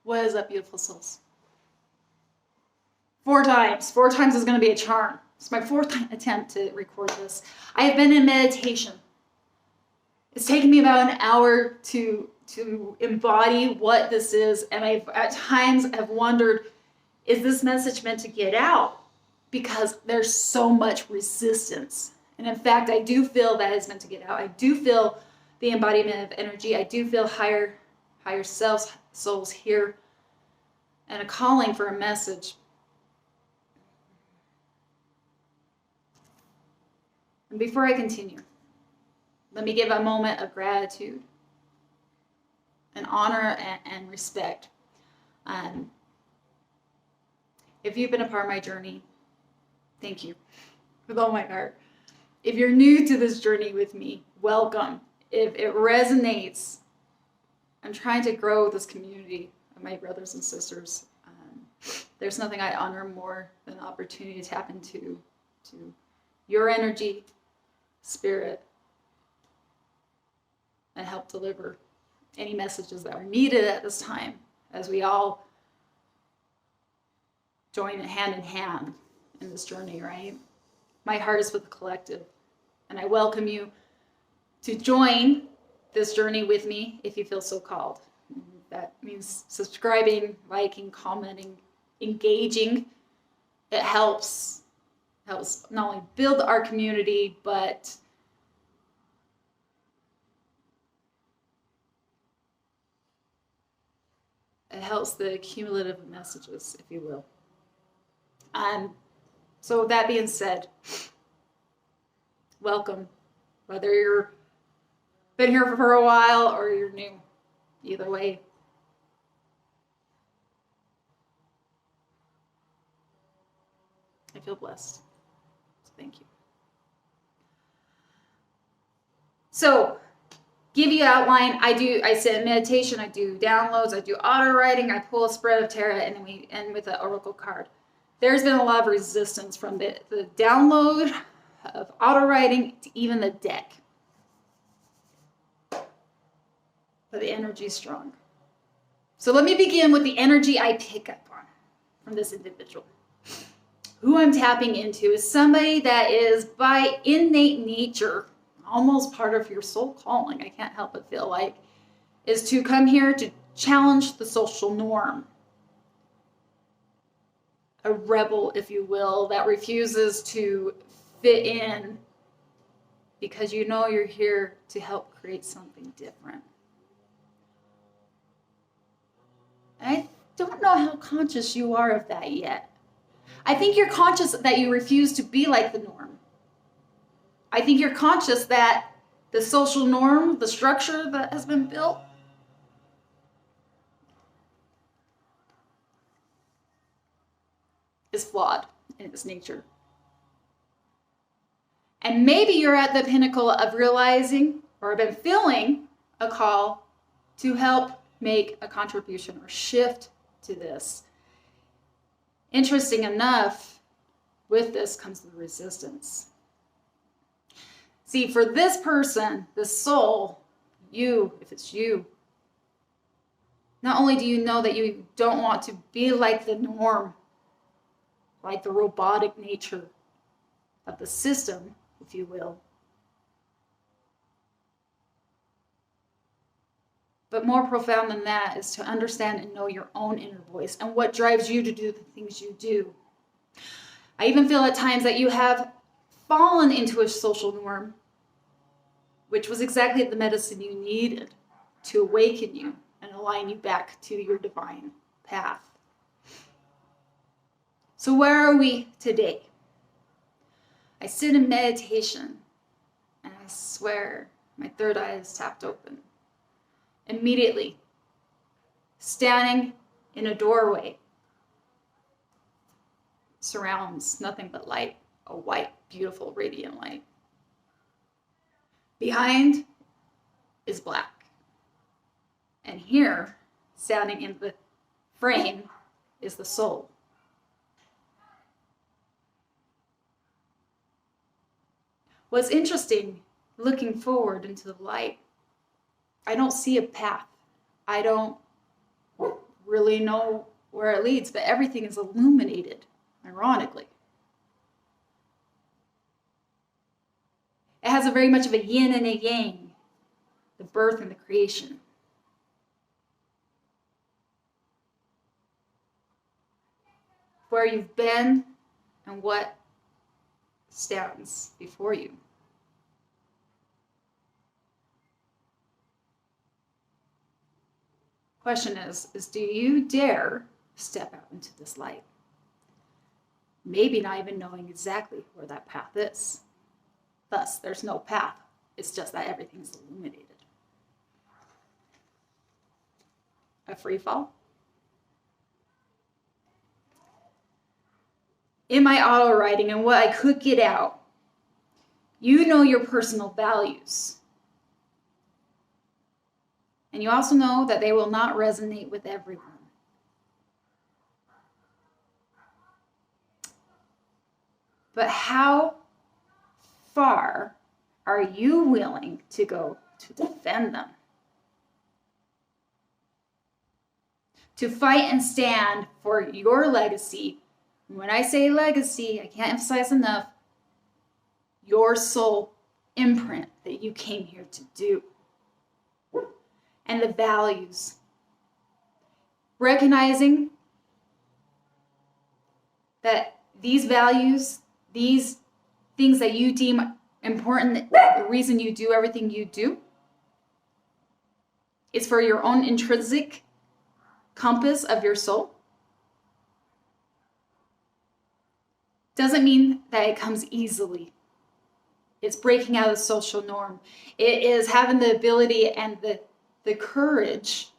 What is up, beautiful souls? 4 times. 4 times is going to be a charm. It's my 4th attempt to record this. I have been in meditation. It's taken me about an hour to embody what this is, and I've at times have wondered, is this message meant to get out? Because there's so much resistance. And in fact, I do feel that it's meant to get out. I do feel the embodiment of energy. I do feel higher selves, souls here, and a calling for a message. And before I continue, let me give a moment of gratitude and honor and respect. If you've been a part of my journey, thank you with all my heart. If you're new to this journey with me, welcome. If it resonates, I'm trying to grow this community of my brothers and sisters. There's nothing I honor more than the opportunity to tap into your energy, spirit, and help deliver any messages that are needed at this time as we all join hand in hand in this journey, right? My heart is with the collective, and I welcome you to join this journey with me if you feel so called. That means subscribing, liking, commenting, engaging. It helps not only build our community, but it helps the cumulative messages, if you will. So with that being said, welcome. Whether you're been here for a while or you're new, either way. I feel blessed. So thank you. So, give you an outline. I sit in meditation, I do downloads, I do auto writing, I pull a spread of tarot, and then we end with an oracle card. There's been a lot of resistance from the download of auto writing to even the deck. But the energy is strong. So let me begin with the energy I pick up on from this individual. Who I'm tapping into is somebody that is by innate nature almost part of your soul calling, I can't help but feel like, is to come here to challenge the social norm. A rebel, if you will, that refuses to fit in because you know you're here to help create something different. And I don't know how conscious you are of that yet. I think you're conscious that you refuse to be like the norm. I think you're conscious that the social norm, the structure that has been built, is flawed in its nature. And maybe you're at the pinnacle of realizing or have been feeling a call to help make a contribution or shift to this. Interesting enough, with this comes the resistance. See, for this person, this soul, you, if it's you, not only do you know that you don't want to be like the norm, like the robotic nature of the system, if you will, but more profound than that is to understand and know your own inner voice and what drives you to do the things you do. I even feel at times that you have fallen into a social norm, which was exactly the medicine you needed to awaken you and align you back to your divine path. So where are we today? I sit in meditation and I swear my third eye is tapped open. Immediately, standing in a doorway, surrounds nothing but light, a white, beautiful, radiant light. Behind is black. And here, standing in the frame, is the soul. What's interesting, looking forward into the light, I don't see a path. I don't really know where it leads, but everything is illuminated, ironically. It has a very much of a yin and a yang, the birth and the creation. Where you've been and what stands before you. Question is do you dare step out into this light? Maybe not even knowing exactly where that path is. Thus, there's no path. It's just that everything's illuminated. A free fall? In my auto writing and what I could get out, you know your personal values. And you also know that they will not resonate with everyone. But how far are you willing to go to defend them? To fight and stand for your legacy. When I say legacy, I can't emphasize enough, your soul imprint that you came here to do. And the values. Recognizing that these values, these things that you deem important, the reason you do everything you do, is for your own intrinsic compass of your soul. Doesn't mean that it comes easily. It's breaking out of the social norm. It is having the ability and the courage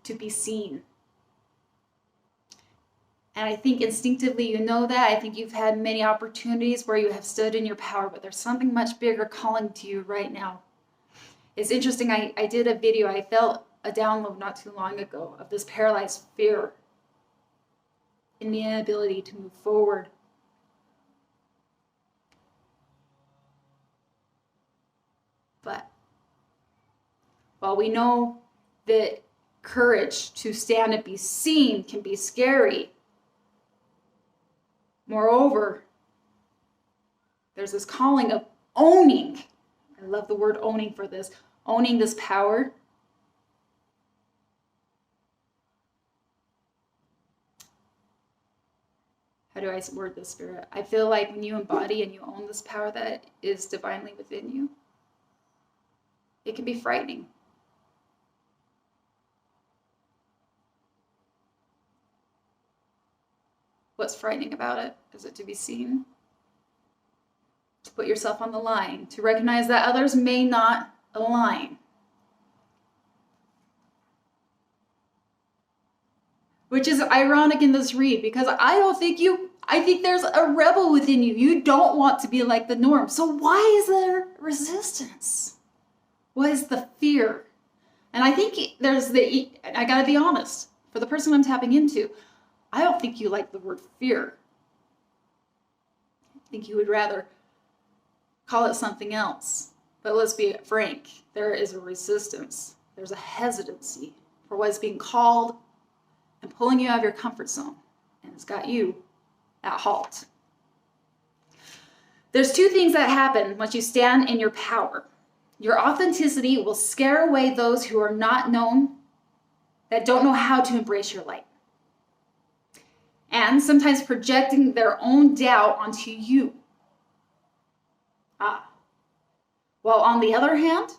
to be seen. And I think instinctively you know that. I think you've had many opportunities where you have stood in your power, but there's something much bigger calling to you right now. It's interesting, I did a video, I felt a download not too long ago of this paralyzed fear in the inability to move forward. But while we know that courage to stand and be seen can be scary, moreover, there's this calling of owning. I love the word owning for this. Owning this power. How do I word this, Spirit? I feel like when you embody and you own this power that is divinely within you, it can be frightening. What's frightening about it? Is it to be seen? To put yourself on the line, to recognize that others may not align. Which is ironic in this read, because I think there's a rebel within you. You don't want to be like the norm. So why is there resistance? What is the fear? And I think I gotta be honest, for the person I'm tapping into, I don't think you like the word fear. I think you would rather call it something else. But let's be frank, there is a resistance. There's a hesitancy for what is being called and pulling you out of your comfort zone. And it's got you at halt. There's two things that happen once you stand in your power. Your authenticity will scare away those who are not known, that don't know how to embrace your light. And sometimes projecting their own doubt onto you. While on the other hand,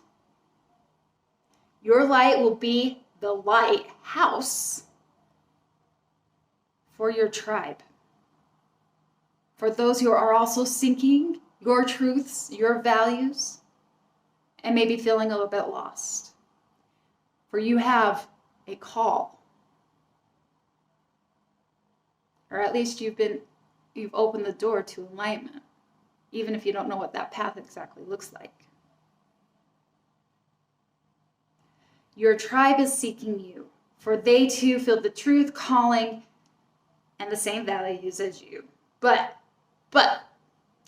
your light will be the lighthouse for your tribe. For those who are also seeking your truths, your values, and maybe feeling a little bit lost. For you have a call. Or at least you've opened the door to enlightenment, even if you don't know what that path exactly looks like. Your tribe is seeking you, for they too feel the truth calling and the same values as you. But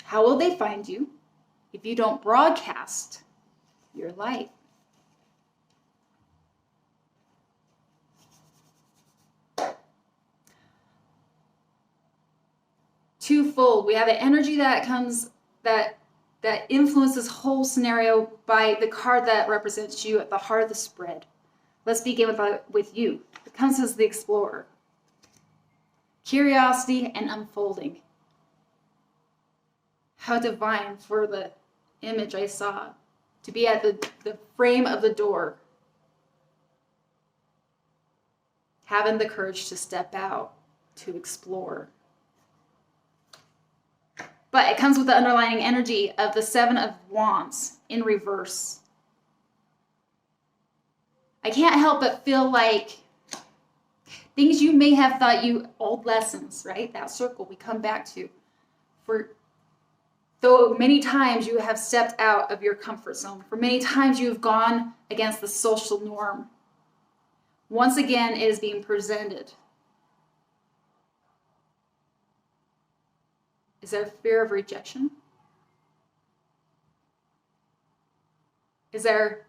how will they find you? if you don't broadcast your light. Twofold. We have an energy that comes, that influences this whole scenario by the card that represents you at the heart of the spread. Let's begin with you. It comes as the explorer. Curiosity and unfolding. How divine for the image I saw, to be at the frame of the door, having the courage to step out, to explore. But it comes with the underlying energy of the Seven of Wands in reverse. I can't help but feel like things you may have thought old lessons, right? That circle we come back to. Though many times you have stepped out of your comfort zone, for many times you have gone against the social norm, once again it is being presented. Is there fear of rejection? Is there,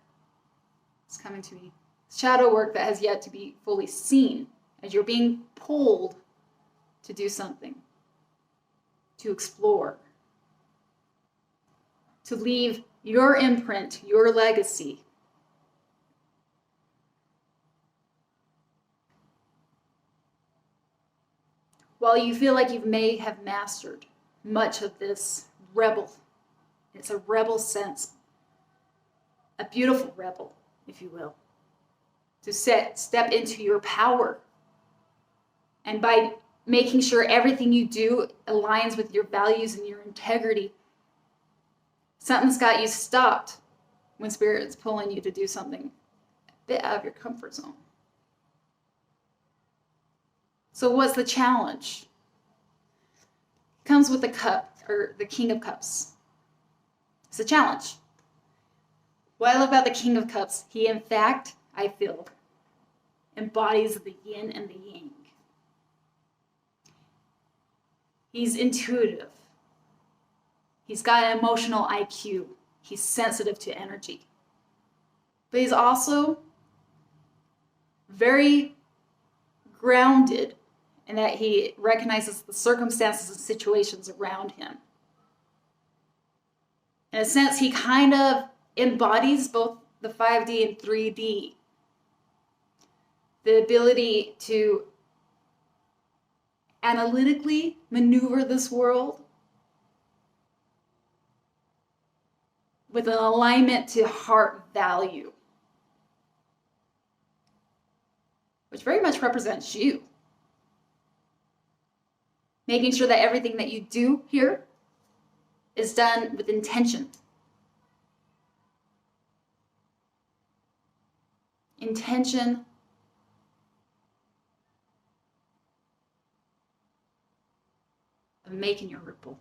it's coming to me, shadow work that has yet to be fully seen as you're being pulled to do something, to explore, to leave your imprint, your legacy? While you feel like you may have mastered much of this rebel, it's a rebel sense, a beautiful rebel, if you will, to step into your power. And by making sure everything you do aligns with your values and your integrity, something's got you stopped when Spirit's pulling you to do something a bit out of your comfort zone. So what's the challenge? It comes with the cup, or the King of Cups. It's a challenge. What I love about the King of Cups, he in fact, I feel, embodies the yin and the yang. He's intuitive. He's got an emotional IQ. He's sensitive to energy. But he's also very grounded in that he recognizes the circumstances and situations around him. In a sense, he kind of embodies both the 5D and 3D. The ability to analytically maneuver this world with an alignment to heart value, which very much represents you. Making sure that everything that you do here is done with intention. Intention of making your ripple.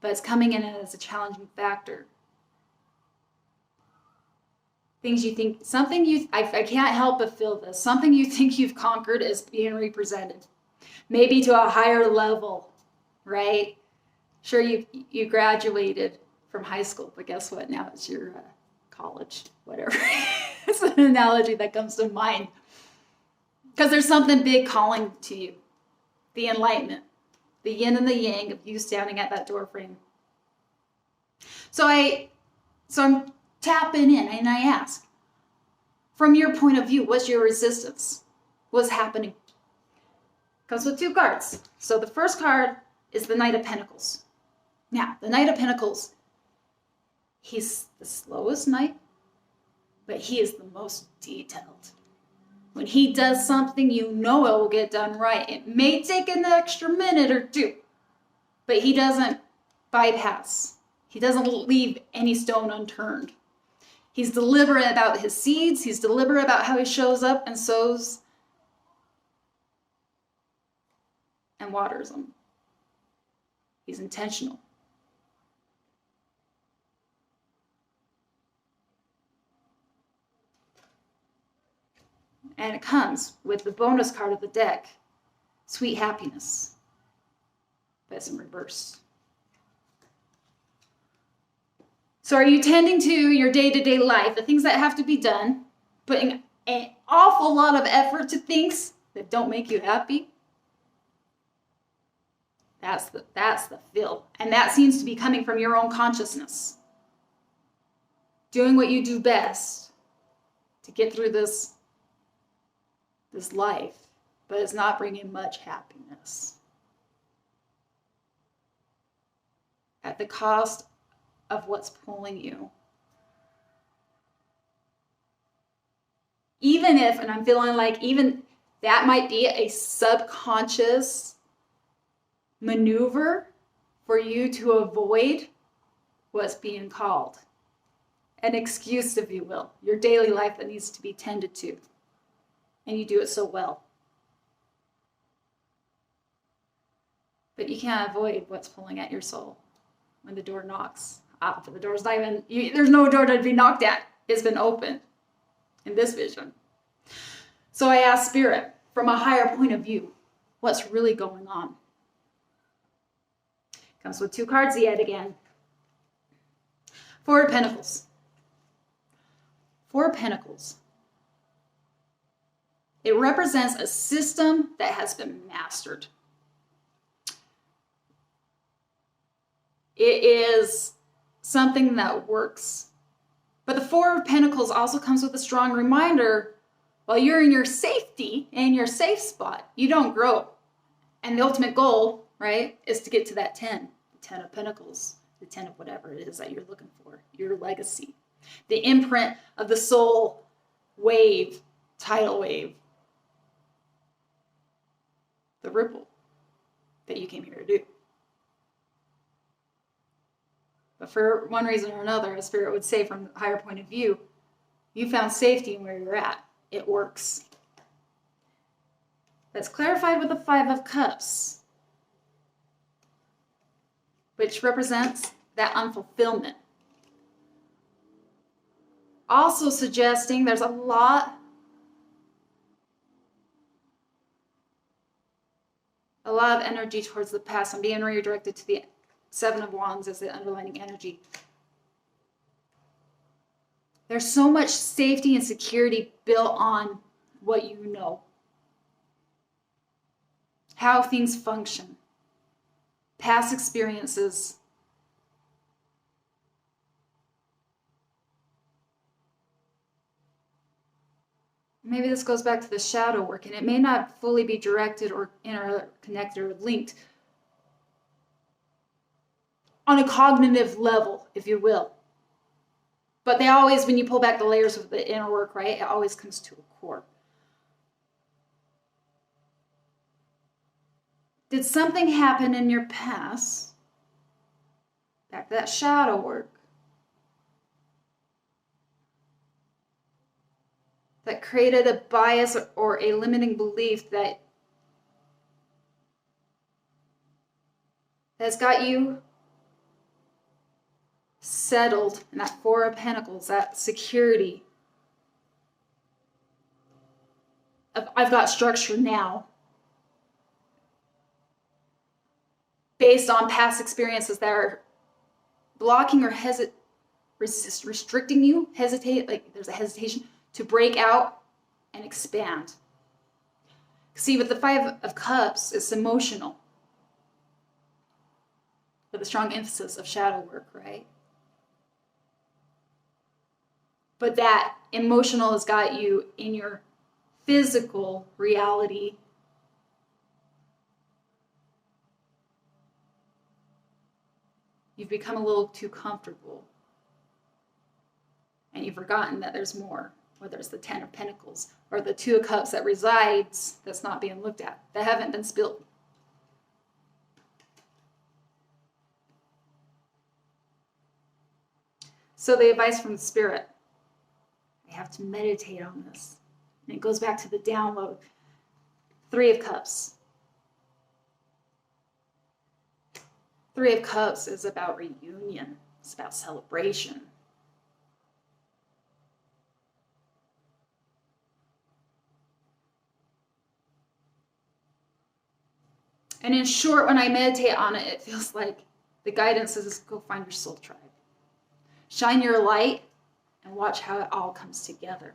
But it's coming in as a challenging factor. Things you think, I can't help but feel this, something you think you've conquered is being represented. Maybe to a higher level, right? Sure, you graduated from high school, but guess what? Now it's your college, whatever. It's an analogy that comes to mind. Because there's something big calling to you. The enlightenment. The yin and the yang of you standing at that door frame. So I'm tapping in and I ask, from your point of view, what's your resistance? What's happening? Comes with two cards. So the first card is the Knight of Pentacles. Now, the Knight of Pentacles, he's the slowest knight, but he is the most detailed. When he does something, you know it will get done right. It may take an extra minute or two, but he doesn't bypass. He doesn't leave any stone unturned. He's deliberate about his seeds. He's deliberate about how he shows up and sows and waters them. He's intentional. And it comes with the bonus card of the deck, Sweet Happiness. But it's in reverse. So are you tending to your day-to-day life, the things that have to be done, putting an awful lot of effort to things that don't make you happy? That's the feel. And that seems to be coming from your own consciousness. Doing what you do best to get through this life, but it's not bringing much happiness. At the cost of what's pulling you. Even if, and I'm feeling like even that might be a subconscious maneuver for you to avoid what's being called. An excuse, if you will, your daily life that needs to be tended to. And you do it so well. But you can't avoid what's pulling at your soul when the door knocks. But the door's not even, there's no door to be knocked at. It's been opened in this vision. So I asked Spirit, from a higher point of view, what's really going on? Comes with 2 cards yet again. 4 of Pentacles. 4 of Pentacles. It represents a system that has been mastered. It is something that works. But the 4 of Pentacles also comes with a strong reminder, while you're in your safety and your safe spot, you don't grow. And the ultimate goal, right, is to get to that 10. The 10 of Pentacles, the 10 of whatever it is that you're looking for, your legacy. The imprint of the soul wave, tidal wave. The ripple that you came here to do. But for one reason or another, as Spirit would say from a higher point of view, you found safety in where you're at. It works. That's clarified with the 5 of Cups, which represents that unfulfillment. Also suggesting there's a lot of energy towards the past. I'm being redirected to the 7 of Wands as the underlining energy. There's so much safety and security built on what you know. How things function. Past experiences. Maybe this goes back to the shadow work, and it may not fully be directed or interconnected or linked on a cognitive level, if you will. But they always, when you pull back the layers of the inner work, right, it always comes to a core. Did something happen in your past, back to that shadow work, that created a bias or a limiting belief that has got you settled in that 4 of Pentacles, that security of I've got structure now, based on past experiences that are blocking or restricting you, like there's a hesitation to break out and expand. See, with the 5 of Cups, it's emotional, with a strong emphasis of shadow work, right? But that emotional has got you in your physical reality. You've become a little too comfortable. And you've forgotten that there's more, whether it's the 10 of Pentacles or the 2 of Cups that resides that's not being looked at, that haven't been spilled. So the advice from the Spirit, I have to meditate on this. And it goes back to the download. 3 of Cups. 3 of Cups is about reunion. It's about celebration. And in short, when I meditate on it, it feels like the guidance is go find your soul tribe. shine your light, and watch how it all comes together.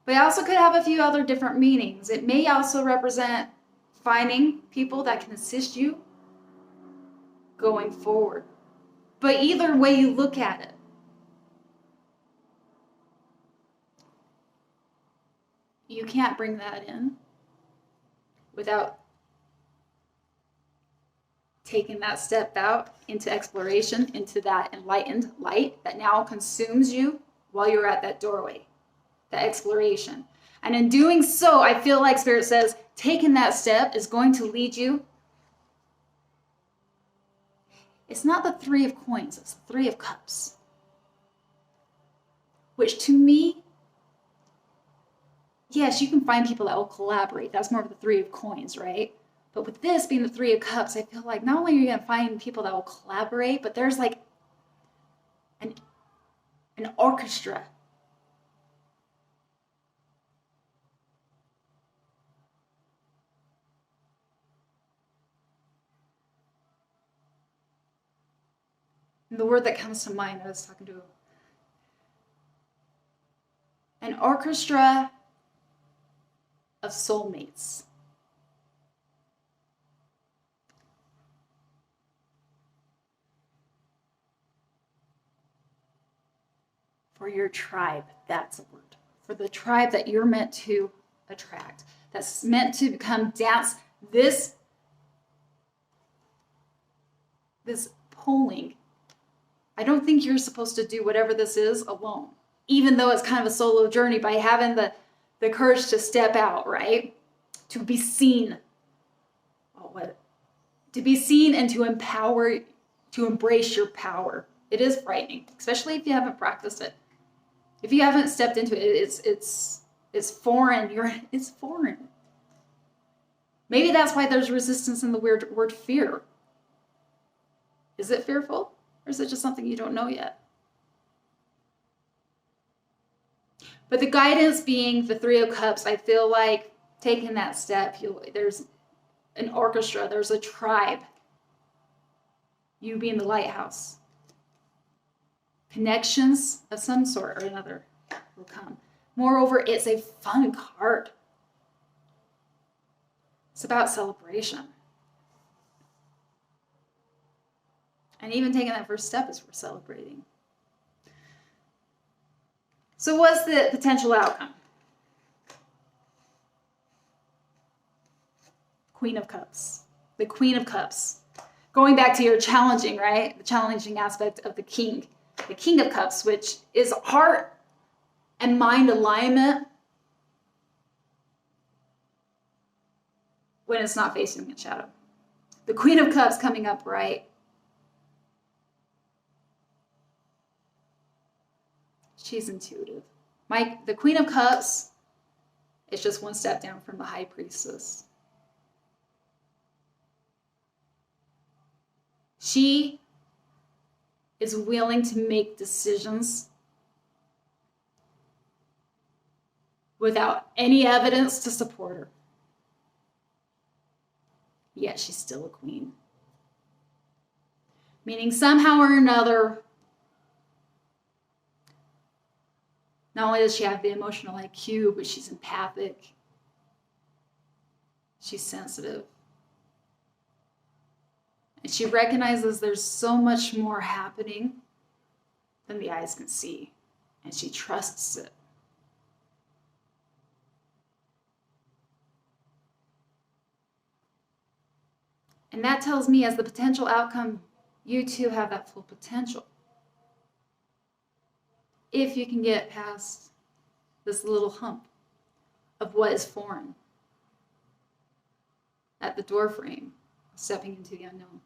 But it also could have a few other different meanings. It may also represent finding people that can assist you going forward. But either way you look at it, you can't bring that in without taking that step out into exploration, into that enlightened light that now consumes you while you're at that doorway, that exploration. And in doing so, I feel like Spirit says, taking that step is going to lead you. It's not the Three of Coins, it's the Three of Cups. Which to me, yes, you can find people that will collaborate. That's more of the Three of Coins, right? But with this being the Three of Cups, I feel like not only are you going to find people that will collaborate, but there's like an orchestra. And the word that comes to mind, I was talking to an orchestra of soulmates. For your tribe, that's a word. For the tribe that you're meant to attract, that's meant to become dance. This polling, I don't think you're supposed to do whatever this is alone, even though it's kind of a solo journey, by having the courage to step out, right? To be seen. To be seen and to empower, to embrace your power. It is frightening, especially if you haven't practiced it. If you haven't stepped into it, it's foreign. It's foreign. Maybe that's why there's resistance in the word fear. Is it fearful? Or is it just something you don't know yet? But the guidance being the Three of Cups, I feel like taking that step, there's an orchestra, there's a tribe. You being the lighthouse. Connections of some sort or another will come. Moreover, it's a fun card. It's about celebration. And even taking that first step is worth celebrating. So what's the potential outcome? Queen of Cups. The Queen of Cups. Going back to your challenging, right? The challenging aspect of the King. The King of Cups, which is heart and mind alignment when it's not facing in shadow. The Queen of Cups coming up right. She's intuitive. The Queen of Cups is just one step down from the High Priestess. She is willing to make decisions without any evidence to support her. Yet she's still a queen. Meaning somehow or another, not only does she have the emotional IQ, but she's empathic. She's sensitive. And she recognizes there's so much more happening than the eyes can see. And she trusts it. And that tells me, as the potential outcome, you too have that full potential. If you can get past this little hump of what is foreign at the doorframe, stepping into the unknown.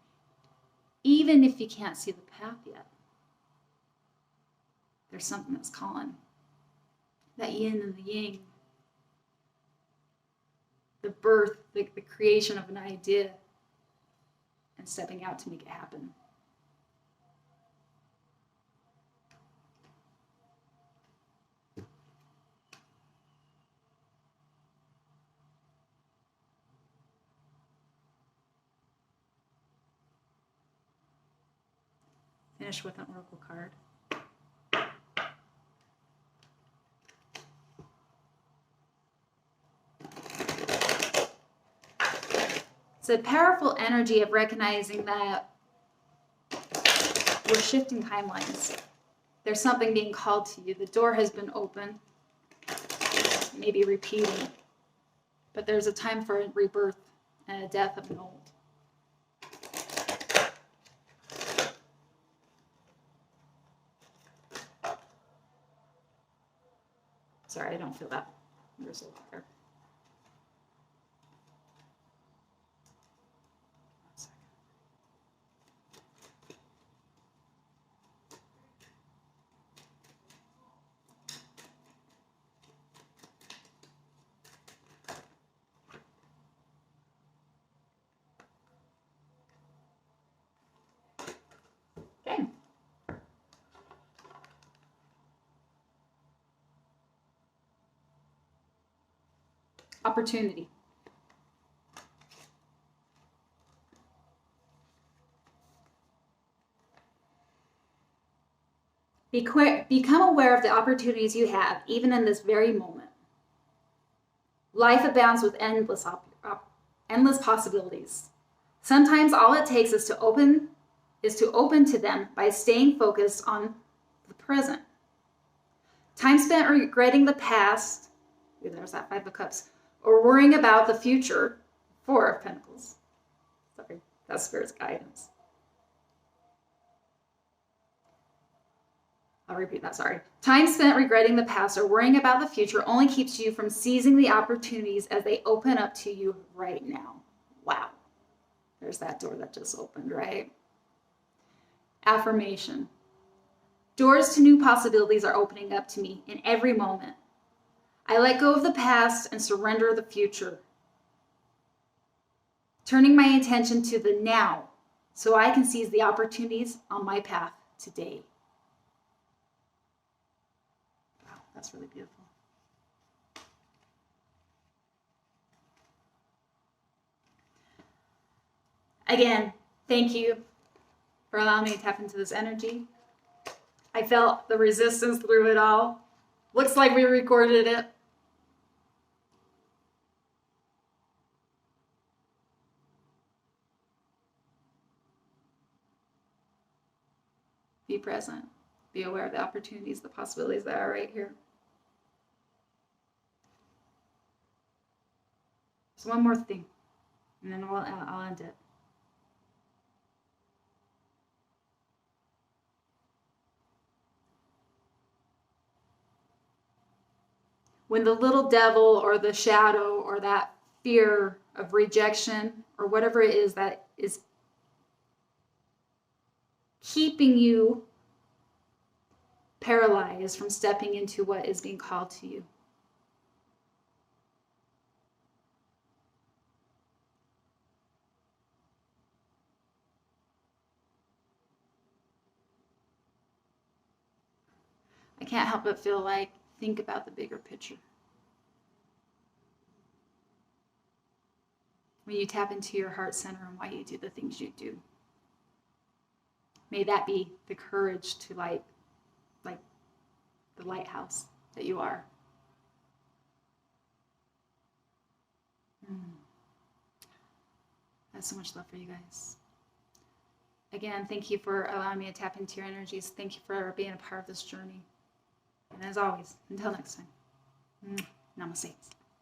Even if you can't see the path yet, there's something that's calling. That yin and the yang. The birth, the creation of an idea, and stepping out to make it happen. finish with an oracle card. It's a powerful energy of recognizing that we're shifting timelines. There's something being called to you. The door has been opened, maybe repeating, but there's a time for a rebirth and a death of an old. Sorry, I don't feel that result there. Okay. Opportunity. Become aware of the opportunities you have, even in this very moment. Life abounds with endless possibilities. Sometimes all it takes is to open to them by staying focused on the present. Time spent regretting the past, there's that Five of Cups, or worrying about the future, Four of Pentacles. Sorry, that's Spirit's guidance. I'll repeat that, sorry. Time spent regretting the past or worrying about the future only keeps you from seizing the opportunities as they open up to you right now. Wow. There's that door that just opened, right? Affirmation. Doors to new possibilities are opening up to me in every moment. I let go of the past and surrender the future. Turning my attention to the now so I can seize the opportunities on my path today. Wow, that's really beautiful. Again, thank you for allowing me to tap into this energy. I felt the resistance through it all. Looks like we recorded it. Be present. Be aware of the opportunities, the possibilities that are right here. Just one more thing, and then I'll end it. When the little devil or the shadow or that fear of rejection or whatever it is that is keeping you paralyzed from stepping into what is being called to you. I can't help but feel like, think about the bigger picture. When you tap into your heart center and why you do the things you do. May that be the courage to light, like the lighthouse that you are. I have so much love for you guys. Again, thank you for allowing me to tap into your energies. Thank you for being a part of this journey. And as always, until next time, namaste.